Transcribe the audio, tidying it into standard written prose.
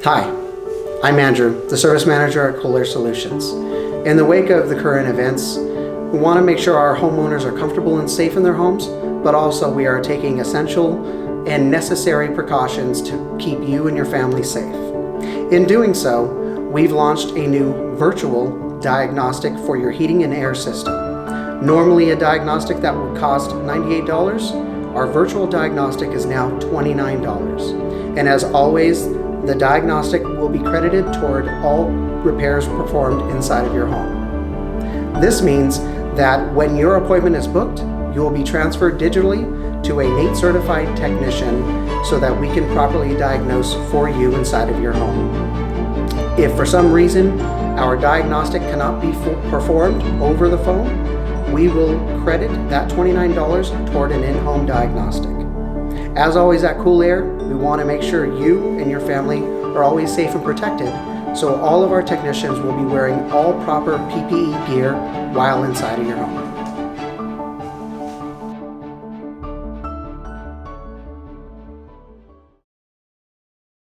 Hi, I'm Andrew, the Service Manager at Cool Air Solutions. In the wake of the current events, we want to make sure our homeowners are comfortable and safe in their homes, but also we are taking essential and necessary precautions to keep you and your family safe. In doing so, we've launched a new virtual diagnostic for your heating and air system. Normally a diagnostic that would cost $98, our virtual diagnostic is now $29. And as always, the diagnostic will be credited toward all repairs performed inside of your home. This means that when your appointment is booked, you will be transferred digitally to a NATE certified technician so that we can properly diagnose for you inside of your home. If for some reason our diagnostic cannot be performed over the phone, we will credit that $29 toward an in-home diagnostic. As always at Cool Air, we want to make sure you and your family are always safe and protected, so all of our technicians will be wearing all proper PPE gear while inside of your home.